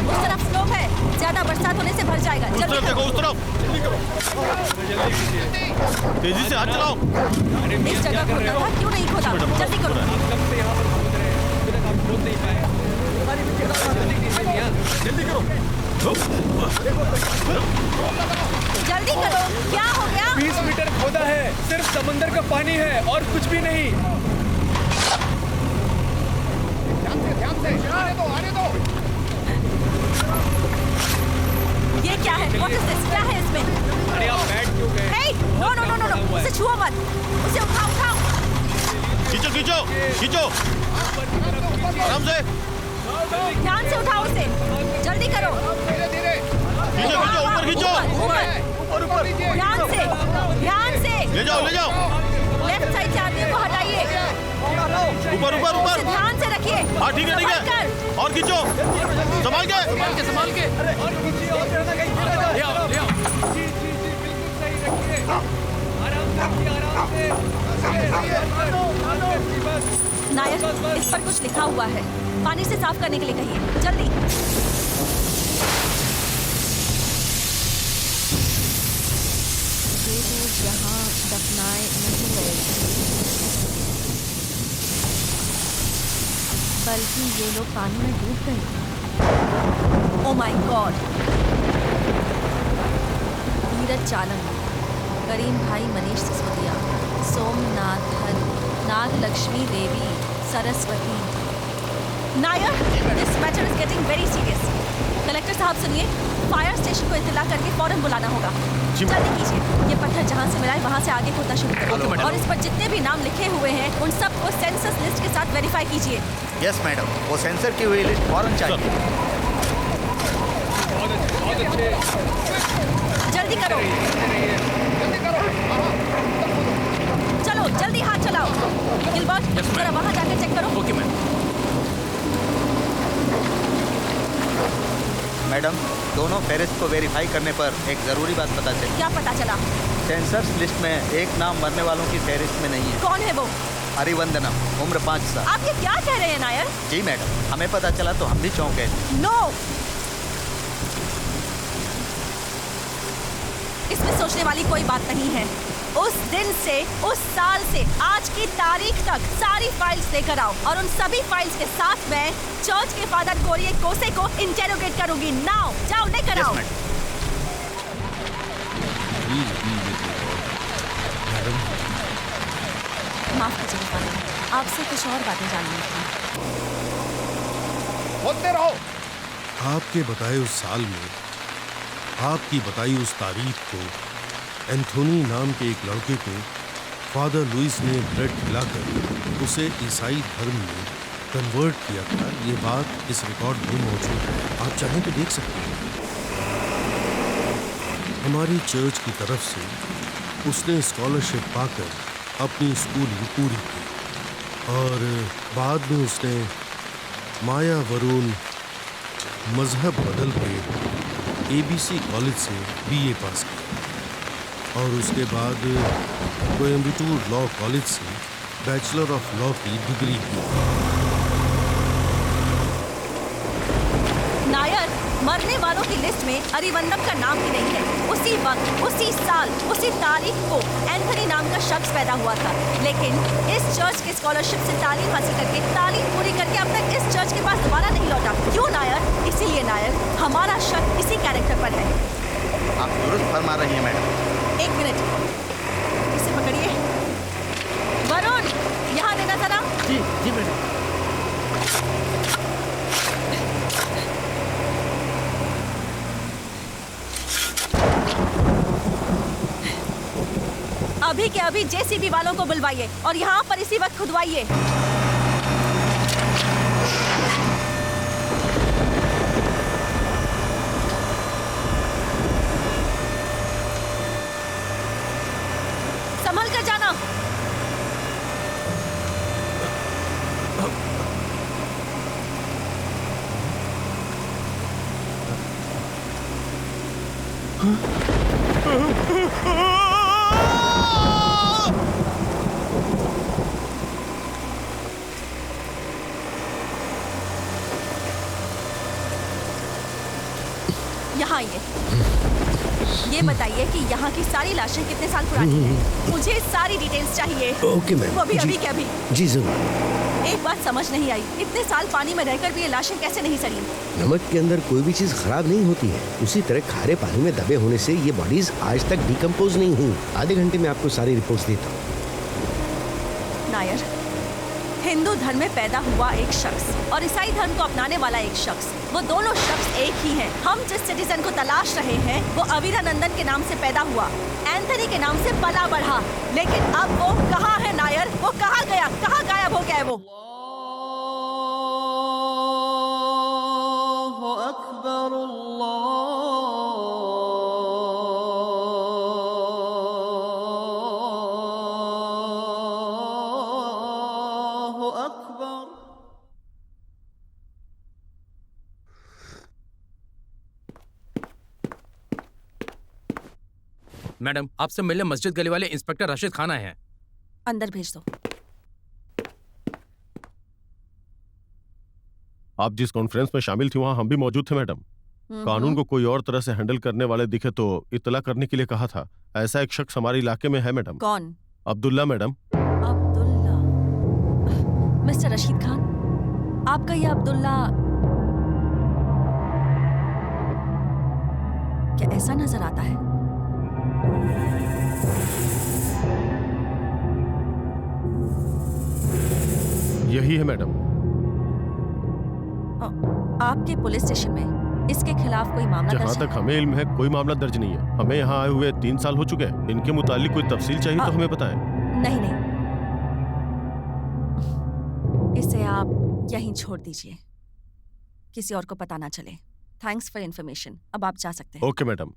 उस तरफ स्लोप है, ज्यादा बरसात होने से भर जाएगा। उस तरफ देखो, उस तरफ। तेजी से हाथ चलाओ। इस जगह खोदना था, क्यों नहीं खोदा? जल्दी करो। जल्दी करो। जल्दी करो, क्या हो गया? 20 मीटर खोदा है, सिर्फ समंदर का पानी है और कुछ भी नहीं। ध्यान से, आने दो। ये क्या है? What is this? क्या है इसमें? अरे आप बैठ क्यों गए? Hey, no, उसे छुओ मत, उसे उठाओ। खींचो, खींचो, खींचो। आराम से। ध्यान से उठाओ उसे, जल्दी करो। धीरे-धीरे। खींचो, खींचो, ऊपर खींचो। ऊपर। ध्यान से। ले जाओ। लेफ्ट साइड से आदमी को हटाइए। ऊपर। उसे ध्यान से रखिए। हाँ, ठीक है। और खींचो, संभाल के। और नीचे और रहना कहीं गिर ना जाए। ले आओ। जी, बिल्कुल सही रखिए। आराम से। नायक, इस पर कुछ लिखा हुआ है, पानी से साफ करने के लिए कहिए, जल्दी। ये लोग यहाँ दफनाए नहीं गए, बल्कि ये लोग पानी में डूब गए। Oh my God. Neeraj Chalan, Karim भाई Manish Sisodia, Somnathan, Nagalakshmi Devi, Saraswati. Nair, this matter is getting very serious. Collector साहब सुनिए, फायर स्टेशन को इत्तला करके फौरन बुलाना होगा। जल्दी कीजिए, ये पत्थर जहाँ से मिला है वहाँ से आगे खोदना शुरू करो, और इस पर जितने भी नाम लिखे हुए हैं उन सबको सेंसस लिस्ट के साथ वेरीफाई कीजिए। यस मैडम, वो सेंसर की हुई लिस्ट फौरन चाहिए। बहुत अच्छे। जल्दी करो। चलो जल्दी हाथ चलाओ। गिलबर्ट, जरा वहाँ जाकर चेक करो। Okay ma'am. मैडम, दोनों फेरिस्ट को वेरीफाई करने पर एक जरूरी बात पता चली। क्या पता चला? सेंसर्स लिस्ट में एक नाम मरने वालों की फेरिस्ट में नहीं है। कौन है वो? हरिवंदनम, उम्र 5 साल। आप ये क्या कह रहे हैं नायर? जी मैडम, हमें पता चला तो हम भी चौंके। नो, इसमें सोचने वाली कोई बात नहीं है। उस दिन से, उस साल से आज की तारीख तक सारी फाइल्स लेकर आओ, और उन सभी फाइल्स के साथ मैं चर्च के फादर कोरिए कोसे को इंटेरोगेट करूंगी। नाउ जाओ लेकर आओ। माफ कीजिए फादर, आपसे कुछ और बातें जाननी थी। बोलते रहो। आपके बताए उस साल में, आपकी बताई उस तारीख को एंथोनी नाम के एक लड़के को फादर लुइस ने ब्लड खिलाकर उसे ईसाई धर्म में कन्वर्ट किया था। ये बात इस रिकॉर्ड में मौजूद है, आप चाहें तो देख सकते हैं। हमारी चर्च की तरफ से उसने स्कॉलरशिप पाकर अपनी स्कूलिंग पूरी की, और बाद में उसने माया वरुण मजहब बदल के ABC कॉलेज से BA पास किया, और उसके बाद कोयम्बटूर लॉ कॉलेज से बैचलर ऑफ लॉ की डिग्री की। नायर, मरने वालों की लिस्ट में अरिवंदम का नाम ही नहीं है। उसी वक्त, उसी साल, उसी तारीख को एंथनी नाम का शख्स पैदा हुआ था, लेकिन इस चर्च के स्कॉलरशिप से तालीम हासिल करके, तालीम पूरी करके अब तक इस चर्च के पास दोबारा नहीं लौटा। क्यों नायर? इसीलिए नायर, हमारा शक इसी कैरेक्टर पर है। आप दुरुस्त फरमा रही हैं मैडम। एक मिनट, इसे पकड़िए। वरुण, यहाँ देना जरा। जी मैडम। अभी के अभी JCB वालों को बुलवाइए और यहाँ पर इसी वक्त खुदवाइए। संभल कर जाना। यहाँ आइए। ये बताइए कि यहाँ की सारी लाशें कितने साल पुरानी हैं? मुझे सारी डिटेल्स चाहिए। Okay ma'am. वो भी अभी के अभी। जी जरूर। एक बात समझ नहीं आई, इतने साल पानी में रहकर भी ये लाशें कैसे नहीं सड़ी? नमक के अंदर कोई भी चीज खराब नहीं होती है, उसी तरह खारे पानी में दबे होने से ये बॉडीज आज तक डिकम्पोज नहीं हुई। आधे घंटे में आपको सारी रिपोर्ट्स देता हूँ। नायर, हिंदू धर्म में पैदा हुआ एक शख्स और ईसाई धर्म को अपनाने वाला एक शख्स, वो दोनों शख्स एक ही हैं। हम जिस सिटीजन को तलाश रहे हैं वो अवीरानंदन के नाम से पैदा हुआ, एंथनी के नाम से पला बढ़ा, लेकिन अब वो कहाँ है नायर? वो कहाँ गया, कहाँ गायब हो गया है वो? मैडम, आपसे मिलने मस्जिद गली वाले इंस्पेक्टर राशिद खान आए हैं। अंदर भेज दो। आप जिस कॉन्फ्रेंस में शामिल थी वहां हम भी मौजूद थे मैडम। कानून को कोई और तरह से हैंडल करने वाले दिखे तो इत्तला करने के लिए कहा था। ऐसा एक शख्स हमारे इलाके में है मैडम। कौन? अब्दुल्ला मैडम। अब्दुल्ला? मिस्टर रशीद खान, आपका ये अब्दुल्ला क्या ऐसा नजर आता है? यही है मैडम। आपके पुलिस स्टेशन में इसके खिलाफ कोई मामला जहाँ दर्ज है? तक हमें इल्म है कोई मामला दर्ज नहीं है। हमें यहाँ आए हुए 3 साल हो चुके हैं। इनके मुतालिक कोई तफसील चाहिए तो हमें बताएं। नहीं नहीं, इसे आप यहीं छोड़ दीजिए, किसी और को पता ना चले। Thanks for information. अब आप जा सकते हैं। Okay madam.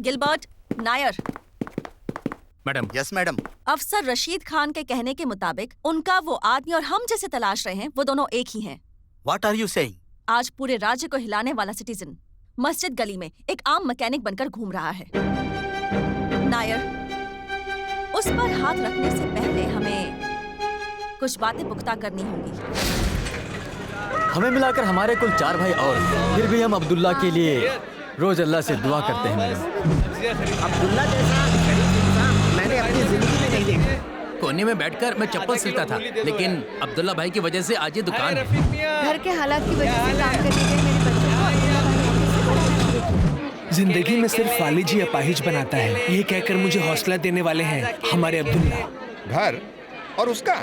Gilbert, Nair. Madam. Yes madam. अफसर रशीद खान के कहने के मुताबिक उनका वो आदमी और हम जैसे तलाश रहे हैं वो दोनों एक ही हैं। What are you saying? आज पूरे राज्य को हिलाने वाला सिटीजन मस्जिद गली में एक आम मैकेनिक बनकर घूम रहा है। नायर, उस पर हाथ रखने से पहले हमें कुछ बातें पुख्ता करनी होंगी। हमें मिलाकर हमारे कुल 4 भाई और फिर भी हम अब्दुल्ला के लिए रोज अल्लाह से दुआ करते हैं मैडम। अब्दुल्ला जैसा गरीब इंसान मैंने अपनी जिंदगी में नहीं देखा। कोने में बैठकर मैं चप्पल सिलता था, लेकिन अब्दुल्ला भाई की वजह से आज ये दुकान है। घर के हालात की वजह से काम करने गए मेरे बच्चों को अब्दुल्ला भाई जिंदगी में सिर्फ फालिज ही अपाहिज बनाता है, ये कहकर मुझे हौसला देने वाले हैं हमारे अब्दुल्ला। घर और उसका,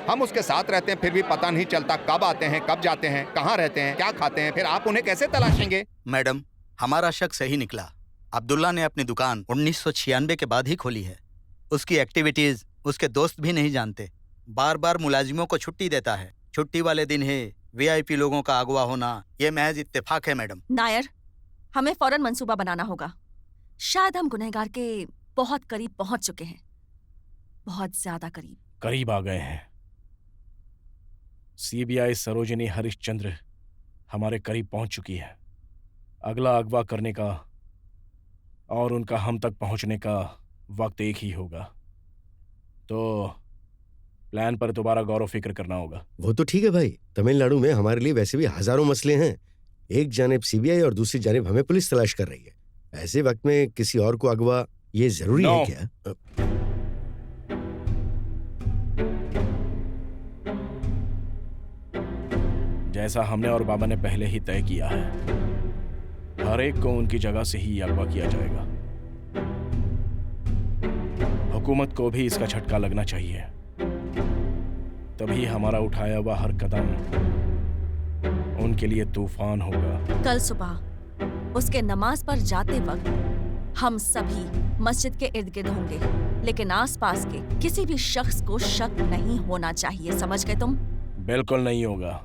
हम उसके साथ रहते हैं फिर भी पता नहीं चलता कब आते हैं, कब जाते हैं, कहाँ रहते हैं, क्या खाते हैं। फिर आप उन्हें कैसे तलाशेंगे? मैडम, हमारा शक सही निकला। अब्दुल्ला ने अपनी दुकान 1996 के बाद ही खोली है। उसकी एक्टिविटीज उसके दोस्त भी नहीं जानते। बार बार मुलाजिमों को छुट्टी देता है। छुट्टी वाले दिन ही वीआईपी लोगों का अगवा होना ये महज इत्तेफाक है मैडम। नायर, हमें फौरन मंसूबा बनाना होगा। शायद हम गुनहगार के बहुत करीब पहुंच चुके हैं, बहुत ज्यादा करीब। करीब आ गए हैं। सीबीआई सरोजिनी हरिश्चंद्र हमारे करीब पहुंच चुकी है। अगला अगवा करने का और उनका हम तक पहुंचने का वक्त एक ही होगा, तो प्लान पर दोबारा गौर फिक्र करना होगा। वो तो ठीक है भाई, तमिलनाडु में हमारे लिए वैसे भी हजारों मसले हैं। एक जानिब सीबीआई और दूसरी जानिब हमें पुलिस तलाश कर रही है। ऐसे वक्त में किसी और को अगवा ये जरूरी है क्या? जैसा हमने और बाबा ने पहले ही तय किया है, हर एक को उनकी जगह से ही अगवा किया जाएगा। हुकूमत को भी इसका झटका लगना चाहिए, तभी हमारा उठाया हुआ हर कदम उनके लिए तूफान होगा। कल सुबह उसके नमाज पर जाते वक्त हम सभी मस्जिद के इर्द गिर्द होंगे, लेकिन आसपास के किसी भी शख्स को शक नहीं होना चाहिए। समझ गए तुम? बिल्कुल नहीं होगा,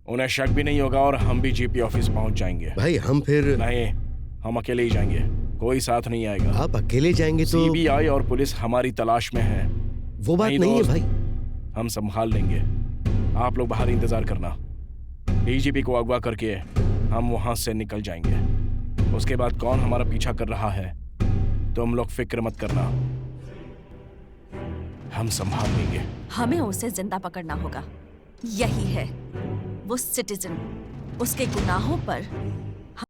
उन्हें शक भी नहीं होगा और हम भी जीपी ऑफिस पहुंच जाएंगे। भाई हम फिर नहीं, हम अकेले ही जाएंगे, कोई साथ नहीं आएगा। आप अकेले जाएंगे तो सीबीआई और पुलिस हमारी तलाश में है। वो बात नहीं है भाई, हम संभाल लेंगे। आप लोग बाहर इंतजार करना। डीजीपी को अगवा करके हम वहां से निकल जाएंगे। उसके बाद कौन हमारा पीछा कर रहा है तुम लोग फिक्र मत करना, हम संभाल लेंगे। हमें उसे जिंदा पकड़ना होगा। यही है वो सिटीजन। उसके गुनाहों पर